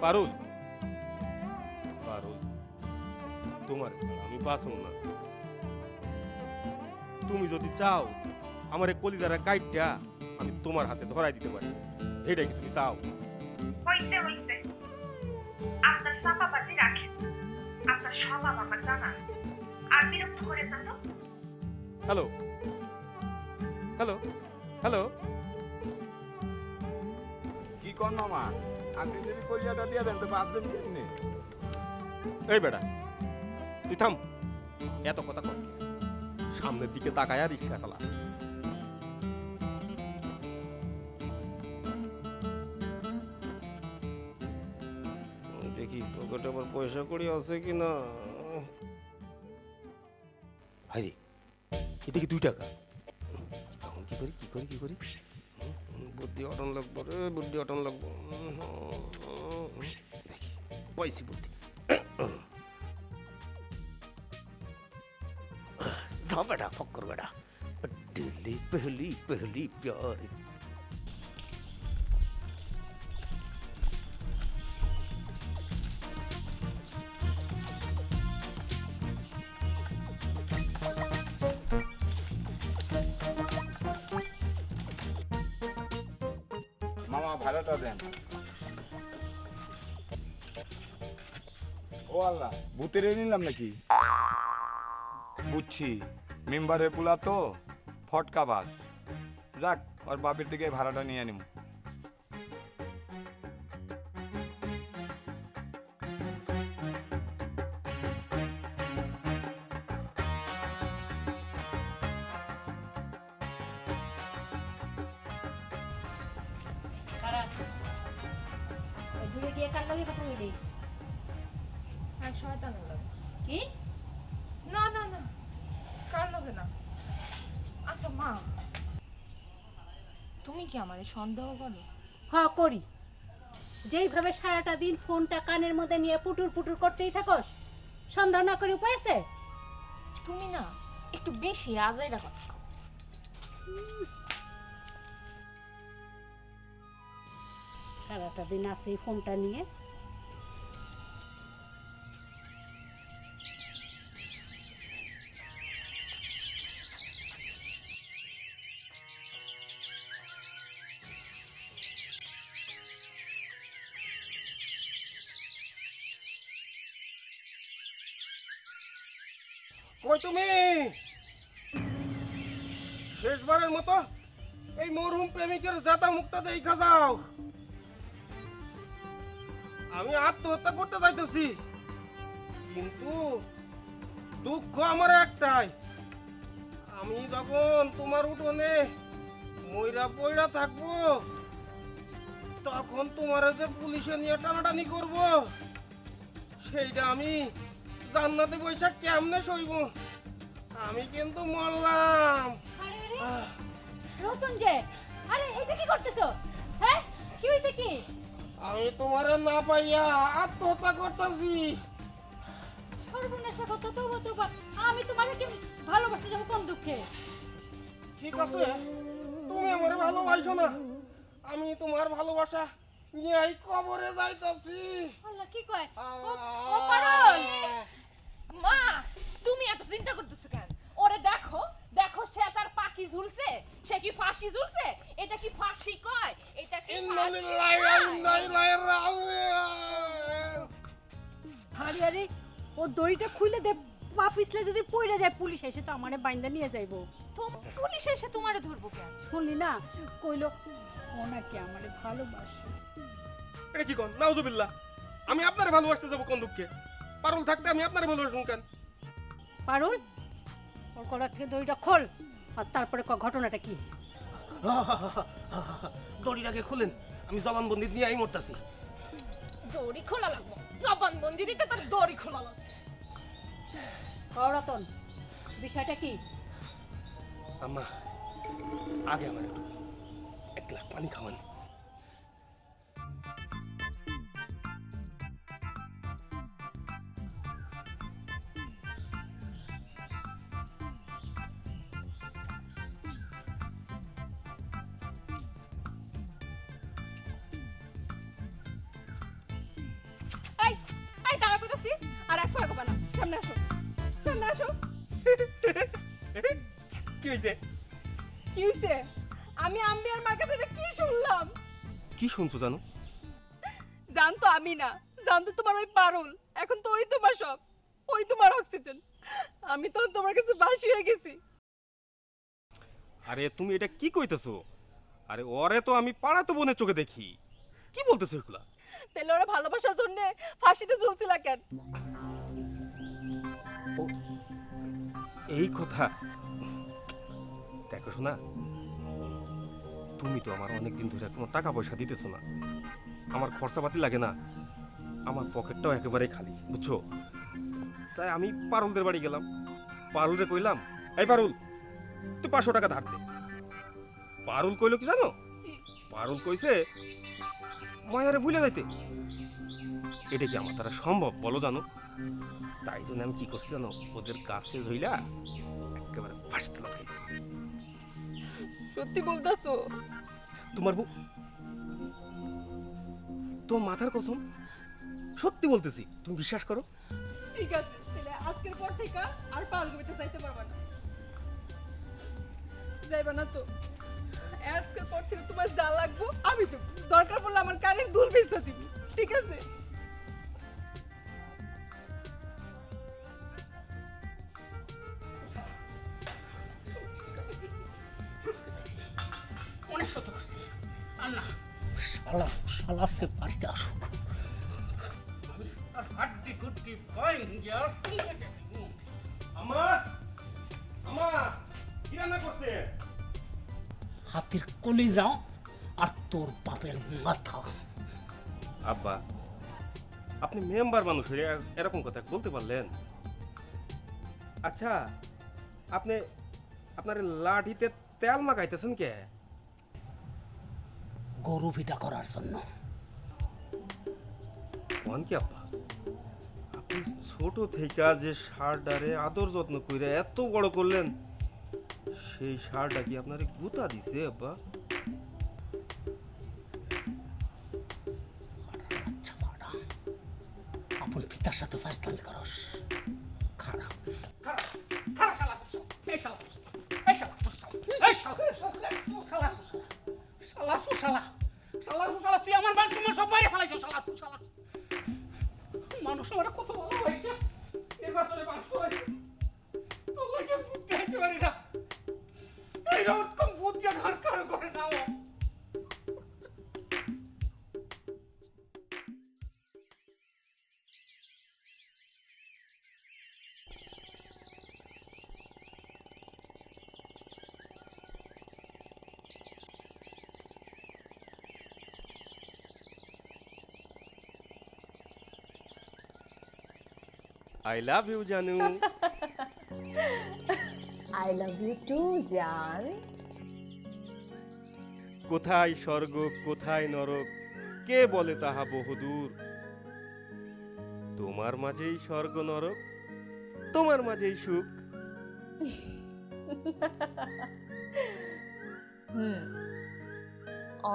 পারুল পারুল তোমার আমি বাঁচব না। তুমি যদি চাও আমার এই কলিজারা কাইটটা আমি তোমার হাতে ধরাই দিতে পারি, এটাই কি তুমি চাও? হইতে হইতে আপনার চাপাবাজি রাখেন, আপনার স্বভাব আমার জানা, আর বিরক্ত করে না তো। হ্যালো হ্যালো হ্যালো, কি কর মামা, আপনি যদি কলিয়াটা দিয়ে দেন তো বাঁচবেন কেমনি? এই বেটা তুই থাম, এত কথা কস কেন? সামনের দিকে তাকায় আর রিক্সা চালা। দেখি পকেটে আবার পয়সা কড়ি আছে কিনা। হাই রে, এটা কি 2 টাকা? এখন কি করি কি করি কি করি? বুদ্ধি অটন লাগবো রে, বুদ্ধি অটন লাগবো। দেখি পাইছি বুদ্ধি। जा बेटा फक्कर बेटा, दिल्ली पहली पहली प्यार। মামা ভাড়াটা দেন। ও আল্লাহ, ভূতের নিলাম নাকি? বুঝছি, মেম্বারের পোলা তো ফটকা বাস। যাক, ওর বাপের থেকে ভাড়াটা নিয়ে নিব। দূরে গিয়ে কার লগে কথা বলি? আর শয়তানের লগে। কি? না না না, কার লগে না। আচ্ছা মা, তুমি কি আমারে সন্দেহ করো? হ্যাঁ করি। যেইভাবে সারাটা দিন ফোনটা কানের মধ্যে নিয়ে পুটুর পুটুর করতেই থাকস, সন্দেহ না করে উপায় আছে? তুমি না একটু বেশি আজাইরা কথা কও। সারাটা দিন আছে এই ফোনটা নিয়ে। কই তুমি? শেষবারের মতো এই মরহুম প্রেমিকের জাতা মুখটা দেখা যাও। আমি আত্মহত্যা করতে যাইতেছি, কিন্তু দুঃখ আমার একটাই, আমি যখন তোমার উঠোনে মইরা পইরা থাকবো তখন তোমার যে পুলিশে নিয়ে টানাটানি করব, সেইটা আমি জান্নাতে বৈশা কেমনে সইব? আমি কিন্তু মরলাম। রতন যে, আরে এটা কি করতেছো? হ্যাঁ কি হইছে কি? আমি তোমারে না পাইয়া আত্মহত্যা করতেছি। সর্বনাশা কথা তো বাবা, আমি তোমারে কি ভালোবাসতে যাব কোন দুঃখে? ঠিক আছে, তুমি আমারে ভালোবাসো না, আমি তোমার ভালোবাসা নিয়ে এই কবরে যাইতেছি। আল্লাহ কি কয়? ও পারল। মা, তুমি এত চিন্তা করতেছো কেন? ওরে দেখো, দেখো সে তার পাখি ঝুলছে, সে কি ফাঁসি ঝুলছে? এটা কি ফাঁসি কয়? এটা কি ফাঁসি আরে আরে ও দড়িটা খুলে দে, পা পিছলে যদি পড়ে যায় পুলিশ এসে তো আমারে বাইন্দা নিয়ে যাইবো। তো পুলিশ এসে তোমারে ধরবো কেন? শুনলি না কইলো ও নাকি আমারে ভালোবাসে। এটা কি কোন? নাউজুবিল্লাহ, আমি আপনারে ভালোবাসতে যাব কোন দুঃখে? পারুল থাকতে আমি আপনারে ভালোবাসুন কেন? পারুল ওর গলা থেকে দড়িটা খোল, আর তারপরে ঘটনাটা কি? দড়িটাকে খুলেন, আমি জবানবন্দি নিয়ে এই মরতাছি। দড়ি খোলা লাগবো, জবানবন্দি দিতে তোর দড়ি খোলা লাগবে। রতন বিষয়টা কি? আম্মা, আগে আমার একটু 1 গ্লাস পানি খাওয়ান। সামনে আসো, সামনে আসো। কি হয়েছে? কি হইছে? আমি আম্বিয়ার মার কাছে এটা কি শুনলাম? কি শুনছো জানো? জানতো আমি না, জানতো তোমার ওই পারুল। এখন তো ওই তোমার সব, ওই তোমার অক্সিজেন। আমি তো তোমার কাছে বাসি হয়ে গেছি। আরে তুমি এটা কি কইতেছো? আরে ওরে তো আমি পাড়াতো বোনের চোখে দেখি। কি বলতেছো এগুলা? তাহলে ওরা ভালোবাসার জন্য ফাঁসিতে ঝুলছিল কেন? এই কথা দেখো শোনা, তুমি তো আমার অনেকদিন ধরে কোনো টাকা পয়সা দিতেছো না, আমার খরচাপাতি লাগে না, আমার পকেটটাও একেবারে খালি, বুঝছো? তাই আমি পারুলদের বাড়ি গেলাম, পারুলরে কইলাম, এই পারুল তুই 500 টাকা ধার দে। পারুল কইলো কি জানো? পারুল কইছে মায়ারে ভুলে যাইতে। এটা কি আমার দ্বারা সম্ভব বলো জানো? তাই জন্য আমি কি করছি জানো, ওদের কাছে ধইলা একেবারে ফাঁসতে লাগাইছি। সত্যি বলতাছো? তোমার তোমার মাথার কসম, সত্যি বলতেছি, তুমি বিশ্বাস করো। ঠিক আছে, তাহলে আজকের পর থেকে আর পারুলকে চাইতে পারবা না। যাইবা না তো? আজকের পর থেকে তোমার যা লাগবো আমি দেবো, দরকার পড়লে আমার কানের দুল বেচতে দিবি, ঠিক আছে? অনেক সত্য করছি। আল্লাহ শালা শালা আজকে বাড়িতে আসুক, আর হাড্ডি গুড্ডি ভাঙ্গিয়া আমা আমা কি রান্না করতে? হাতির কলিজা আর তোর বাপের মাথা। আব্বা, আপনি মেম্বার মানুষ হয়ে এরকম কথা বলতে পারলেন? আচ্ছা, আপনি আপনার লাঠিতে তেল মাখাইতেছেন কে? গরু পিঠা করার জন্য। কোন কি আব্বা, আপনি ছোট থেকে যে ষাঁড়টারে আদর যত্ন করে এত বড় করলেন, সেই ষাঁড়টা কি আপনারে গুতা দিছে আব্বা? আচ্ছা বাড়া, আপন পিতার সাথে ফাইজলামি করস। খারাপ খারাপ শালা এই শালা এই শালা এই শালা শালা শালা শালা শালা শালা তুই আমার মান সম্মান সব বাইরে ফেলাইছ। শালা তুই শালা মানুষ আমার কত ভালোবাসে, নির্বাচনে পাস করেছে, তোর লাগে বুঝতে পারি না। এইরকম বুঝছে ঘর কারো করে নাও। আই লাভ ইউ জানু। আই লাভ ইউ টু জান। কোথায় স্বর্গ কোথায় নরক, কে বলে তাহা বহুদূর। তোমার মাঝেই স্বর্গ নরক, তোমার মাঝেই সুখ।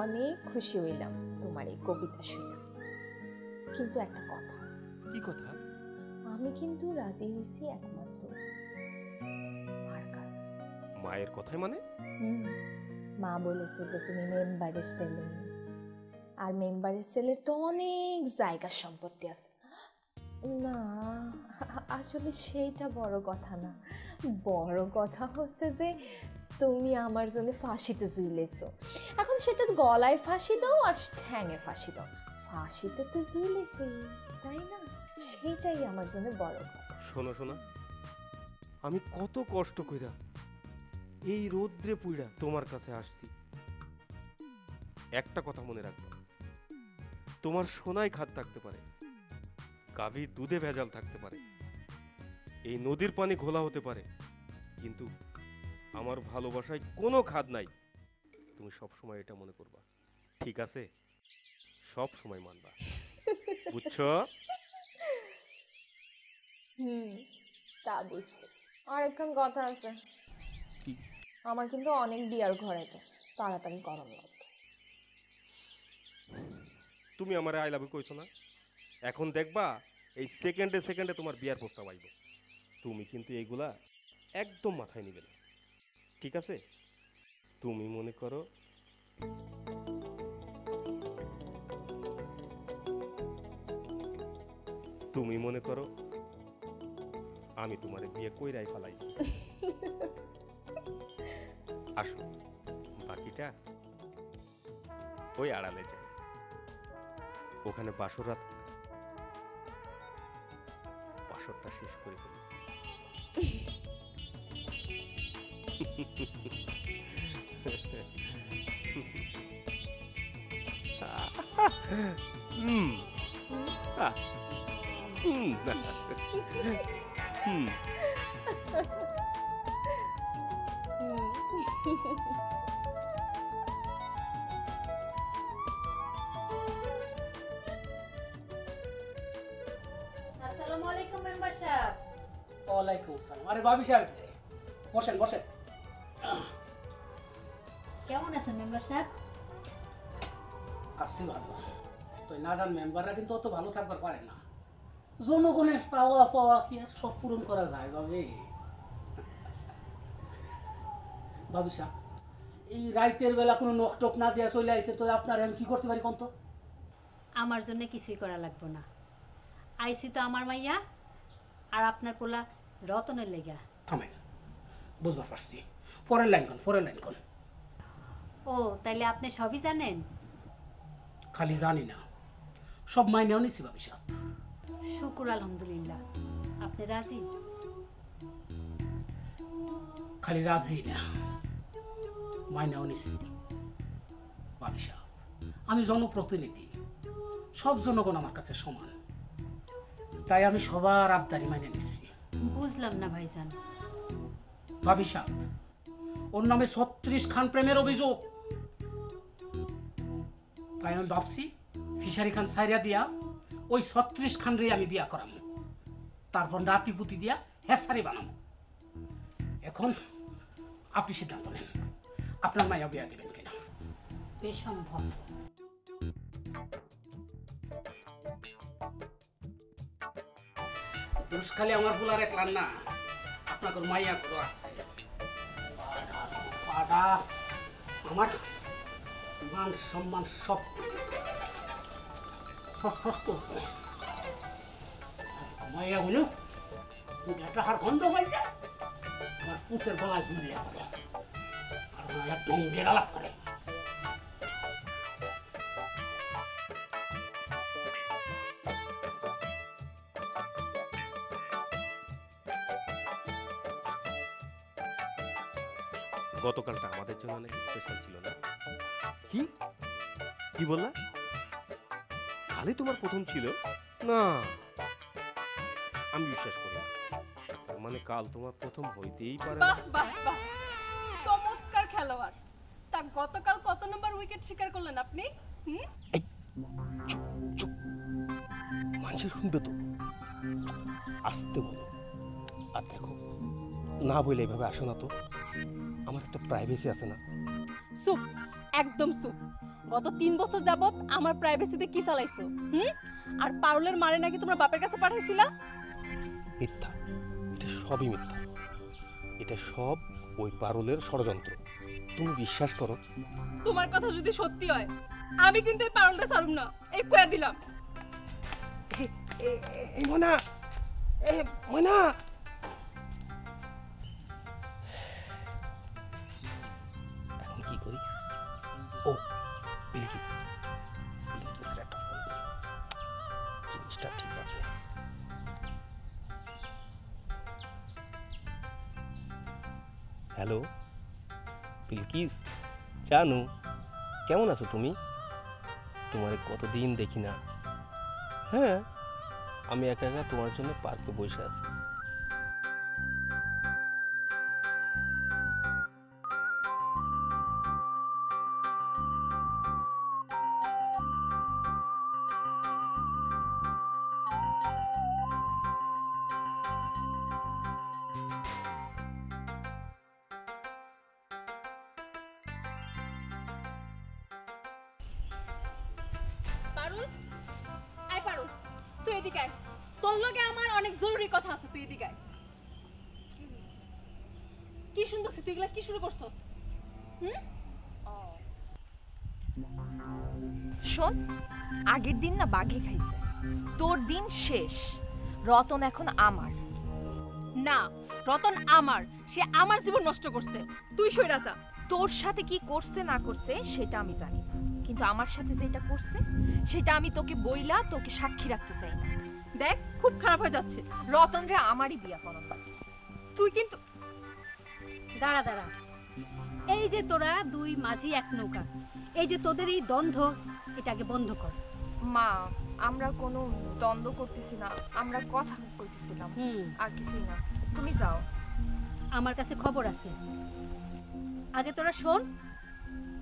অনেক খুশি হইলাম তোমার এই কবিতা শুনে, কিন্তু একটা কথা আছে। কি কথা? আমি কিন্তু রাজি হয়েছি একমাত্র মার কারণে। মায়ের কথায় মানে? মা বলেছে যে তুমি মেম্বারের ছেলে, আর মেম্বারের ছেলের তো অনেক জায়গা সম্পত্তি আছে। না, আসলে সেইটা বড় কথা না, বড় কথা হচ্ছে যে তুমি আমার জন্য ফাঁসিতে ঝুলেছো। এখন সেটা গলায় ফাঁসি দাও আর ঠ্যাঙে ফাঁসি দাও, ফাঁসিতে তো ঝুলেছোই, তাই না? সেইটাই আমার জন্য বড় কথা। শোনো শোনা, আমি কত কষ্ট কইরা এই রৌদ্রে পুইড়া তোমার কাছে আসছি। একটা কথা মনে রাখবা, তোমার সোনায় খাদ থাকতে পারে, গাভীর দুধে ভেজাল থাকতে পারে, এই নদীর পানি ঘোলা হতে পারে, কিন্তু আমার ভালোবাসায় কোনো খাদ নাই। তুমি সব সময় এটা মনে করবা, ঠিক আছে? সব সময় মানবা, বুঝছো? তা বুঝছি। আর একখান কথা আছে, কি? আমার কিন্তু অনেক বিয়ার ঘর আইতেছে, তাড়াতাড়ি গরম লাগবে। তুমি আমার আই লাভ ইউ কইছো না, এখন দেখবা এই সেকেন্ডে সেকেন্ডে তোমার বিয়ার প্রস্তাব আইব। তুমি কিন্তু এইগুলা একদম মাথায় নিবে না, ঠিক আছে? তুমি মনে করো আমি তোমারে বিয়ে কইরাই ফেলাইছি। আসো, বাকিটা ওই আড়ালে যায়, ওখানে বাসরটা শেষ করে ফেলি। হুম হুম হুম আসসালামু আলাইকুম মেম্বার সাহেব। ওয়ালাইকুম আসসালাম। আরে ভাবি সাহেব, বসেন বসেন। কেমন আছেন মেম্বার সাহেব? আসছি ভালো। তো নাদান মেম্বাররা কিন্তু অত ভালো থাকবার পারে না। জনগণের চাওয়া পাওয়া কি আর সব পূরণ করা যায় ভাবে? ভাবি সাহেব, এই রাইতের বেলা কোনো নকটক না দেওয়া চলে আইছে, তো আপনার আমি কি করতে পারি কোন তো? আমার জন্য কিছুই করা লাগবে না। আইসি তো আমার মাইয়া আর আপনার পোলা রতনের লেগা। থামেন, বুঝবার পারছি। পরের লাইন কোন। ও, তাইলে আপনি সবই জানেন? খালি জানি না, সব মাইনেও নিছি ভাবি সাহেব। শুকুর আলহামদুলিল্লাহ। আপনি রাজি? খালি রাজি না, মাইনেও নিছি। ভাবি সাহেব, আমি জনপ্রতিনিধি, সব জনগণ আমার কাছে সমান, তাই আমি সবার আবদারি মাইনে নিচ্ছি। বুঝলাম না ভাইজান। ভাবি সাহেব, ওর নামে 36 খান প্রেমের অভিযোগ। তাই আমি ভাবছি ফিশারি খান সাইরা দিয়া ওই 36 খান রে আমি বিয়া করাবো, তারপর নাতি পুতি দিয়া হেসারি বানাবো। এখন আপনি সিদ্ধান্ত নেন, আপনার মায়া বিয়া দেবেন কিনা। বেসম্ভব। দোষ খালি আমার ফুলার একলার না, আপনাদের মাইয়া গুলো আছে। পাড়া আমার মান সম্মান সব মাইয়া গুলো একটা হার গন্ধ পাইছে, আমার পুতের গলায় ঝুলিয়া পড়ে আর মায়া ডঙ্গের আলাপ করে। গতকালটা আমাদের জন্য অনেক স্পেশাল ছিল না? কি কি বললা? কালই তোমার প্রথম ছিল? না, আমি বিশ্বাস করি না। তার মানে কাল তোমার প্রথম হইতেই পারে না। বাহ বাহ বাহ, চমৎকার খেলোয়াড়। তা গতকাল কত নম্বর উইকেট শিকার করলেন আপনি? মানুষ শুনবে তো, আসতে বলো। আর দেখো, না বলে এইভাবে আসো না তো, আমার একটা প্রাইভেসি আছে না? চুপ, একদম চুপ। গত 3 বছর যাবত আমার প্রাইভেসিতে কি চালাইছো? আর পারুলের মারে নাকি তোমার বাপের কাছে পাঠাইছিলা? মিথ্যা, এটা সবই মিথ্যা। এটা সব ওই পারুলের ষড়যন্ত্র। তুমি বিশ্বাস করো। তোমার কথা যদি সত্যি হয়, আমি কিন্তু এই পারুলটা ছাড়ুম না, এই কয়া দিলাম। এই মনা, মনা, এখন কি করি? ও, বিলকিসের একটা ফোন করি। জিনিসটা ঠিক আছে। হ্যালো বিলকিস, জানো কেমন আছো তুমি? তোমার কতদিন দেখি না। হ্যাঁ, আমি একা একা তোমার জন্য পার্কে বসে আছি। পারুল, আয় পারুল, তুই এদিকে আয়। তোর লগে আমার অনেক জরুরি কথা আছে, তুই এদিকে আয়। কি শুনতেছিস তুই? এগুলা কি শুরু করছস? শোন, আগের দিন না বাঘে খাইছে, তোর দিন শেষ। রতন এখন আমার। না, রতন আমার, সে আমার জীবন নষ্ট করছে, তুই সইরা যা। তোর সাথে কি করছে না করছে সেটা আমি জানি না, কিন্তু আমার সাথে যেটা করছে সেটা আমি তোকে বইলা তোকে সাক্ষী রাখতে চাই না। দেখ খুব খারাপ হয়ে যাচ্ছে। রতন রে আমারই বিয়া করানো। তুই কিন্তু দাঁড়া দাঁড়া, এই যে তোরা দুই মাঝি এক নৌকা, এই যে তোদের এই দ্বন্দ্ব, এটা আগে বন্ধ কর। মা, আমরা কোনো দ্বন্দ্ব করতেছি না, আমরা কথা কইতেছিলাম, আর কিছুই না। তুমি যাও। আমার কাছে খবর আছে, আগে তোরা শোন,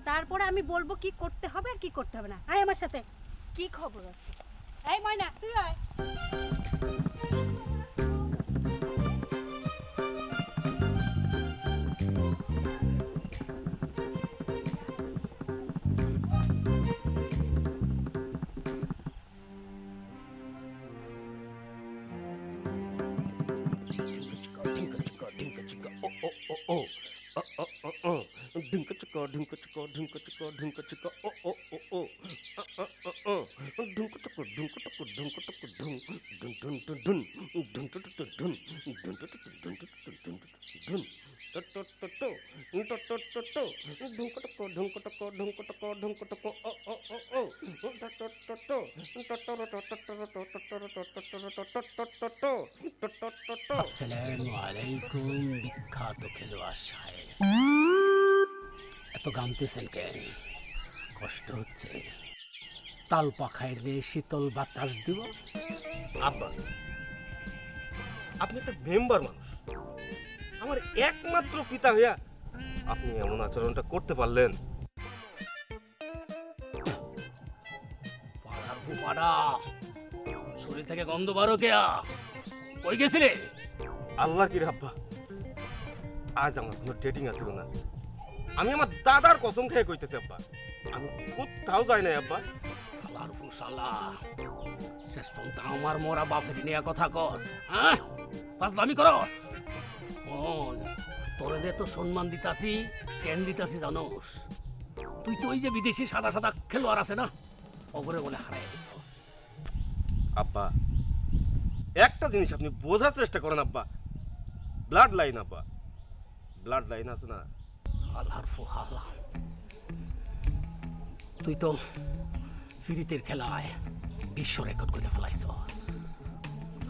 তারপরে আমি বলবো কি করতে হবে আর কি করতে হবে না। আয় আমার সাথে। কি খবর আছে? এই ময়না, তুই আয়। আসসালামু আলাইকুম বিখ্যাত খেলোয়াড় সাহেব। এত গামতেছেন কেন? কষ্ট হচ্ছে? তাল পাখায় রে শীতল বাতাস দিব। আব্বা, আপনি একটা মেম্বার মানুষ, আমার একমাত্র পিতা হইয়া আপনি এমন আচরণটা করতে পারলেন? পাড়ার পাড়া শরীর থেকে গন্ধ বারো কেয়া, কই গেছিলে? আল্লাহ কি রে আব্বা, আজ আমার কোনো ডেটিং আছিল না। আমি আমার দাদার কসম খেয়ে কইতেছি আব্বা, আমি কোথাও যাই নাই আব্বা। শালার ফুসালা, শেষ পর্যন্ত আমার মরা বাপের নিয়ে কথা কস, হ্যাঁ? ফাজলামি করস? মন তোরে দে তো সম্মান দিতাছি, কেন দিতাছি জানোস? তুই তো ওই যে বিদেশি সাদা সাদা খেলোয়াড় আছে না, ওগরে বলে হারাই দিছস। আব্বা, একটা জিনিস আপনি বোঝার চেষ্টা করেন আব্বা, ব্লাড লাইন আব্বা, ব্লাড লাইন আছে না। হালার ফুহালা, তুই তো ফিরিতের খেলায় বিশ্ব রেকর্ড করে ফেলাইছস।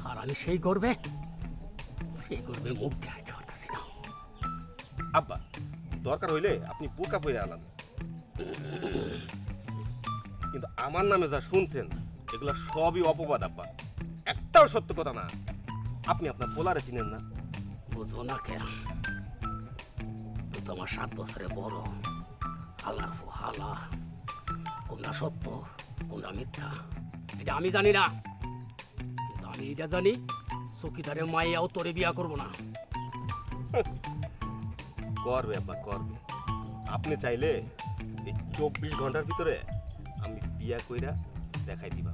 আর আমি সেই করবে মুখ দেখাইতে পারতেছি না। আব্বা, দরকার হইলে আপনি বোকা পইরা আনান, কিন্তু আমার নামে যা শুনছেন এগুলো সবই অপবাদ আব্বা, একটাও সত্য কথা না। আপনি আপনার পোলারে চিনেন না? বুঝবো না কে? তুই তো আমার 7 বছরে বড়। হালার হালা, কোনটা সত্য কোনটা মিথ্যা এটা আমি জানি না, কিন্তু আমি এটা জানি চকিদারের মাইয়াও তোরে বিয়া করবো না। করবে আব্বা, করবে। আপনি চাইলে এই 24 ঘন্টার ভিতরে আমি বিয়া কইরা দেখাই দিবা,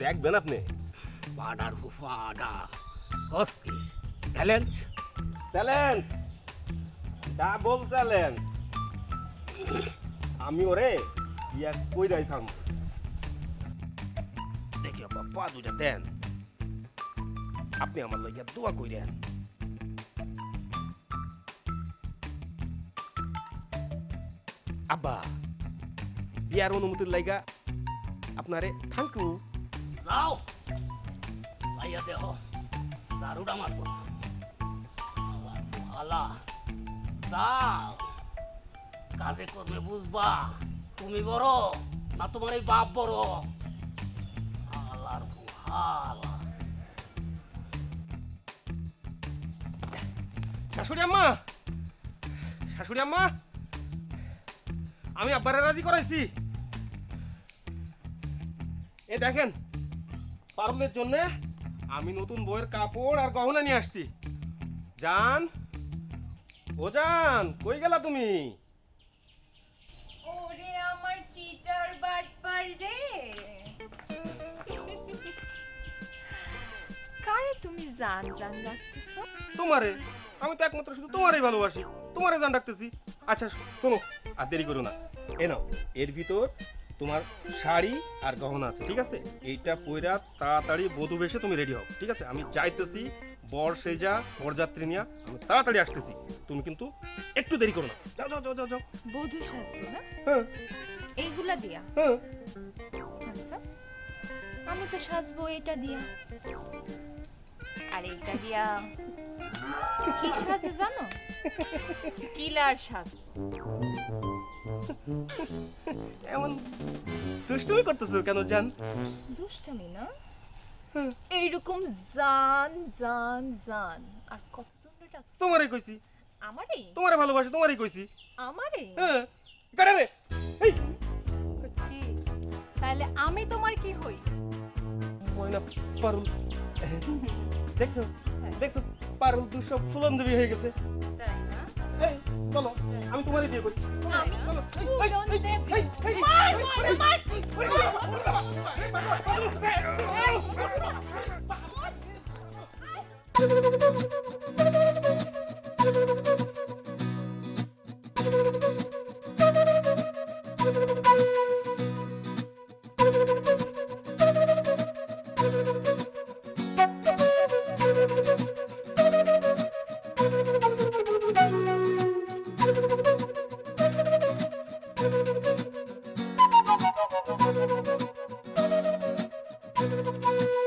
দেখবেন আপনি। পাডার হুফাডা কস্কি চ্যালেঞ্জ চ্যালেঞ্জ, ডাবল চ্যালেঞ্জ। আমি ওরে বিয়া কইরাই ছাড়ব। দেখি আব্বা, পা দুইটা দেন, আপনি আমার লইয়া দোয়া কইরেন। আব্বা, বিয়ার অনুমতির লাইগা আপনারে থ্যাংক ইউ। যাও ভাইয়া দেহ দারুড়া মারবো। হালা যাও, কাজে কর্মে বুঝবা তুমি বড় না তোমার এই বাপ বড়। হালার হালা শাশুড়ি আম্মা, শাশুড়ি আম্মা, আমি আব্বারে রাজি করাইছি। এ দেখেন, পারুলের জন্য আমি নতুন বইয়ের কাপড় আর গহনা নিয়ে আসছি। জান, ও জান, কই গেলা তুমি? ওরে আমার চিটার বাটপার রে, তুমি জান জান রাখতেছো? তোমারে আমি তো একমাত্র শুধু তোমারই ভালোবাসি, তোমারে জান ডাকতেছি। আচ্ছা শোনো, আর দেরি করো না, এ নাও, এর ভিতর তোমার শাড়ি আর গহনা আছে, ঠিক আছে? এইটা পইরা তাড়াতাড়ি বধূ বেশে তুমি রেডি হও, ঠিক আছে? আমি যাইতেছি বর সেজা বরযাত্রী নিয়া, আমি তাড়াতাড়ি আসতেছি, তুমি কিন্তু একটু দেরি করো না। যাও যাও যাও যাও যাও। বধূ সাজবো না হ্যাঁ এইগুলা দিয়া? হ্যাঁ। আচ্ছা আমি তো সাজবো এটা দিয়া, আর এইটা দিয়া কি সাজে জানো? কিলার সাজবো। এমন দুষ্টুমি করতেছো কেন জান? দুষ্টামি না, এইরকম জান জান জান। আর কত সুন্দর ডাকছো। তোমারই কইছি, আমারই? তোমারে ভালোবাসি, তোমারই কইছি। আমারই? হ্যাঁ কাটে রে। এই কি তাহলে আমি তোমার কি হই? ময়না পারুল, দেখছো দেখছো পারুল তো সব ফুলন্দবি হয়ে গেছে। তাই না? এই চলো আমি তোমারই বিয়ে করি। আমি চলো। ফুলন্দেবী। Thank you.